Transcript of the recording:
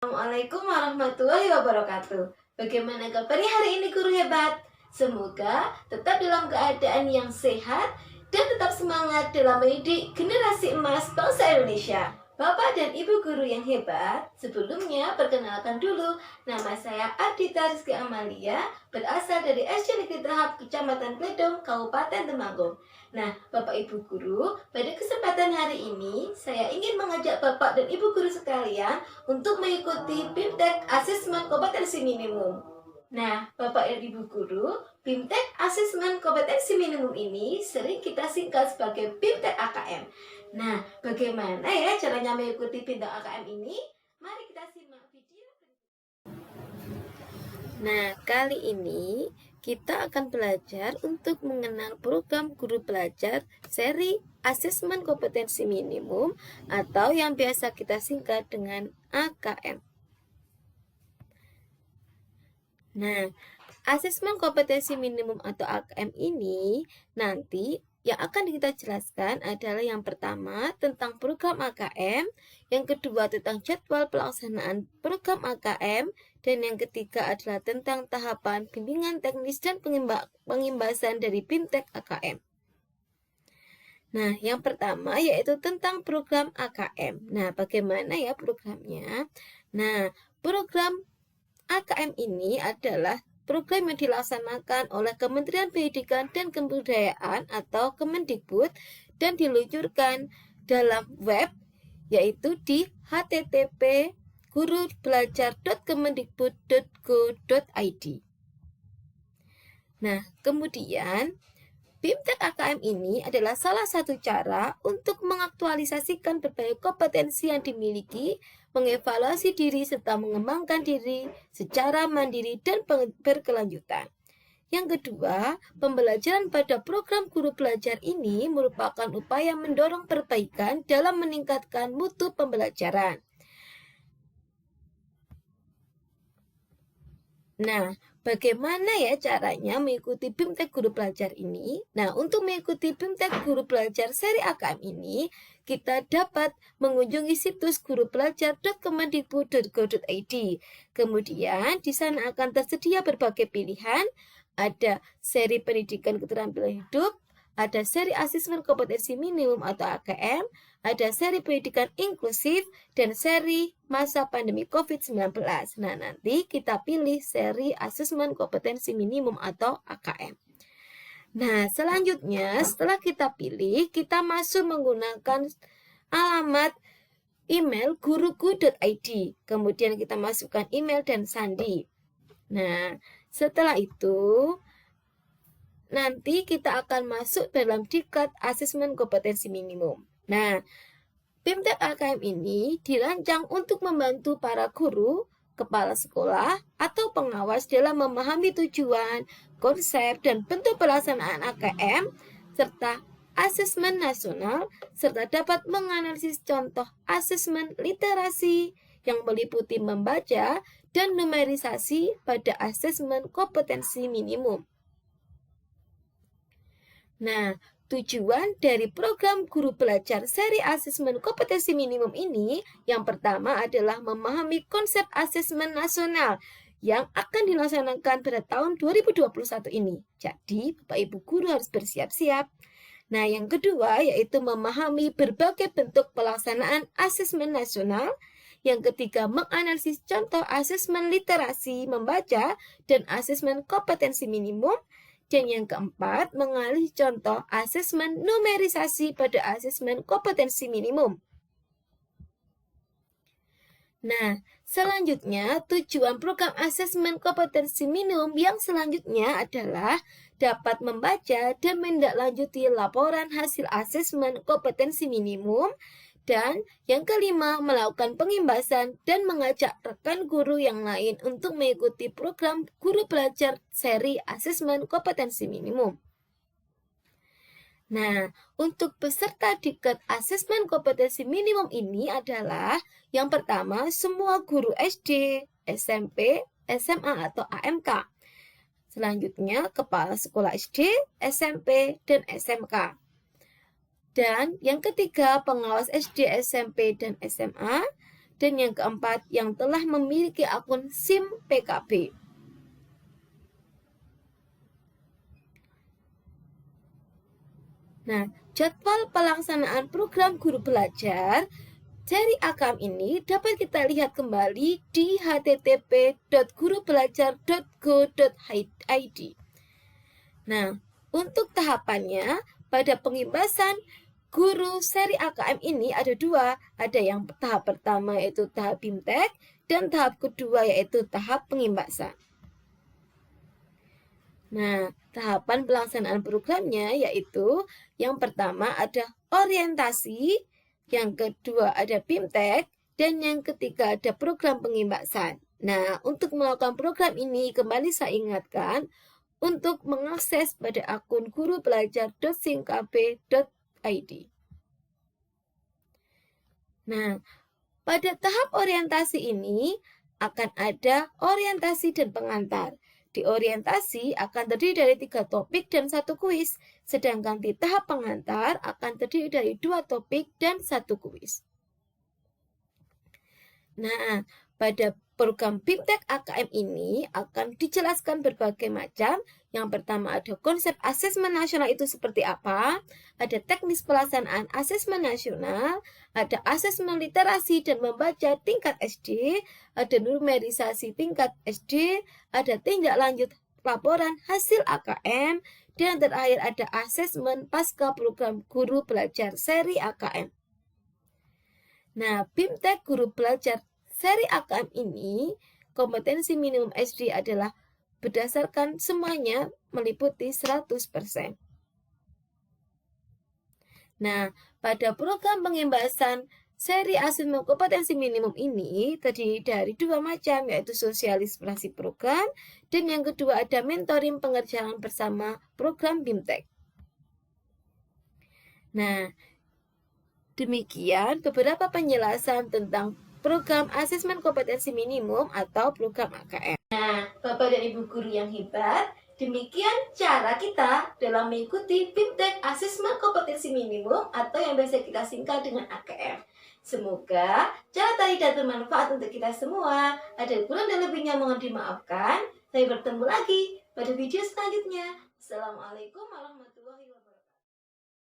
Assalamualaikum warahmatullahi wabarakatuh. Bagaimana kabarnya hari ini guru hebat? Semoga tetap dalam keadaan yang sehat dan tetap semangat dalam mendidik generasi emas bangsa Indonesia. Bapak dan Ibu guru yang hebat, sebelumnya perkenalkan dulu, nama saya Ardita Rizky Amalia, berasal dari SD Negeri Tahap Kecamatan Pledong, Kabupaten Temanggung. Nah, Bapak Ibu guru, pada kesempatan hari ini saya ingin mengajak Bapak dan Ibu guru sekalian untuk mengikuti BIMTEK Asesmen Kompetensi Minimum. Nah, Bapak dan Ibu guru, BIMTEK Asesmen Kompetensi Minimum ini sering kita singkat sebagai BIMTEK AKM. Nah, bagaimana ya caranya mengikuti BIMTEK AKM ini? Mari kita simak video. Nah, kali ini kita akan belajar untuk mengenal program guru belajar seri Asesmen Kompetensi Minimum atau yang biasa kita singkat dengan AKM. Nah, Asesmen Kompetensi Minimum atau AKM ini nanti yang akan kita jelaskan adalah yang pertama tentang program AKM, yang kedua tentang jadwal pelaksanaan program AKM, dan yang ketiga adalah tentang tahapan bimbingan teknis dan pengimbasan dari BIMTEK AKM. Nah, yang pertama yaitu tentang program AKM. Nah, bagaimana ya programnya? Nah, program AKM ini adalah program yang dilaksanakan oleh Kementerian Pendidikan dan Kebudayaan atau Kemendikbud dan diluncurkan dalam web yaitu di http://gurubelajar.kemendikbud.go.id. Nah, kemudian BIMTEK AKM ini adalah salah satu cara untuk mengaktualisasikan berbagai kompetensi yang dimiliki, mengevaluasi diri, serta mengembangkan diri secara mandiri dan berkelanjutan. Yang kedua, pembelajaran pada program guru belajar ini merupakan upaya mendorong perbaikan dalam meningkatkan mutu pembelajaran. Nah, bagaimana ya caranya mengikuti BIMTEK Guru Belajar ini? Nah, untuk mengikuti BIMTEK Guru Belajar seri AKM ini, kita dapat mengunjungi situs gurubelajar.kemendikbud.go.id. Kemudian, di sana akan tersedia berbagai pilihan, ada seri pendidikan keterampilan hidup, ada seri asesmen kompetensi minimum atau AKM, ada seri pendidikan inklusif, dan seri masa pandemi COVID-19. Nah, nanti kita pilih seri asesmen kompetensi minimum atau AKM. Nah, selanjutnya setelah kita pilih, kita masuk menggunakan alamat email guruku.id. Kemudian kita masukkan email dan sandi. Nah, setelah itu nanti kita akan masuk dalam diklat asesmen kompetensi minimum. Nah, BIMTEK AKM ini dirancang untuk membantu para guru, kepala sekolah, atau pengawas dalam memahami tujuan, konsep, dan bentuk pelaksanaan AKM, serta asesmen nasional, serta dapat menganalisis contoh asesmen literasi yang meliputi membaca dan numerisasi pada asesmen kompetensi minimum. Nah, tujuan dari program guru belajar seri asesmen kompetensi minimum ini yang pertama adalah memahami konsep asesmen nasional yang akan dilaksanakan pada tahun 2021 ini. Jadi, Bapak Ibu guru harus bersiap-siap. Nah, yang kedua yaitu memahami berbagai bentuk pelaksanaan asesmen nasional. Yang ketiga, menganalisis contoh asesmen literasi membaca dan asesmen kompetensi minimum. Dan yang keempat, mengalih contoh asesmen numerisasi pada asesmen kompetensi minimum. Nah, selanjutnya tujuan program asesmen kompetensi minimum yang selanjutnya adalah dapat membaca dan menindaklanjuti laporan hasil asesmen kompetensi minimum. Dan yang kelima, melakukan pengimbasan dan mengajak rekan guru yang lain untuk mengikuti program guru belajar seri asesmen kompetensi minimum. Nah, untuk peserta diklat asesmen kompetensi minimum ini adalah yang pertama, semua guru SD, SMP, SMA atau AMK. Selanjutnya, kepala sekolah SD, SMP, dan SMK. Dan yang ketiga, pengawas SD, SMP, dan SMA. Dan yang keempat, yang telah memiliki akun SIM PKB. Nah, jadwal pelaksanaan program guru belajar seri AKM ini dapat kita lihat kembali di http://gurubelajar.go.id. Nah, untuk tahapannya, pada pengimbasan guru seri AKM ini ada dua. Ada yang tahap pertama yaitu tahap BIMTEK dan tahap kedua yaitu tahap pengimbasan. Nah, tahapan pelaksanaan programnya yaitu yang pertama ada orientasi, yang kedua ada BIMTEK, dan yang ketiga ada program pengimbasan. Nah, untuk melakukan program ini kembali saya ingatkan untuk mengakses pada akun gurubelajar.simkb.id. Nah, pada tahap orientasi ini akan ada orientasi dan pengantar. Di orientasi akan terdiri dari 3 topik dan 1 kuis, sedangkan di tahap pengantar akan terdiri dari 2 topik dan 1 kuis. Nah, pada program BIMTEK AKM ini akan dijelaskan berbagai macam. Yang pertama ada konsep asesmen nasional itu seperti apa, ada teknis pelaksanaan asesmen nasional, ada asesmen literasi dan membaca tingkat SD, ada numerisasi tingkat SD, ada tindak lanjut laporan hasil AKM, dan terakhir ada asesmen pasca program guru belajar seri AKM. Nah, BIMTEK guru belajar seri AKM ini, kompetensi minimum SD adalah berdasarkan semuanya meliputi 100%. Nah, pada program pengimbasan seri asesmen kompetensi minimum ini terdiri dari 2 macam, yaitu sosialisasi program, dan yang kedua ada mentoring pengerjaan bersama program BIMTEK. Nah, demikian beberapa penjelasan tentang program asesmen kompetensi minimum atau program AKM. Nah, Bapak dan Ibu guru yang hebat, demikian cara kita dalam mengikuti BIMTEK Asesmen Kompetensi Minimum atau yang biasa kita singkat dengan AKM. Semoga cara tadi dapat bermanfaat untuk kita semua. Ada kurang dan lebihnya mohon dimaafkan. Sampai bertemu lagi pada video selanjutnya. Assalamualaikum warahmatullahi wabarakatuh.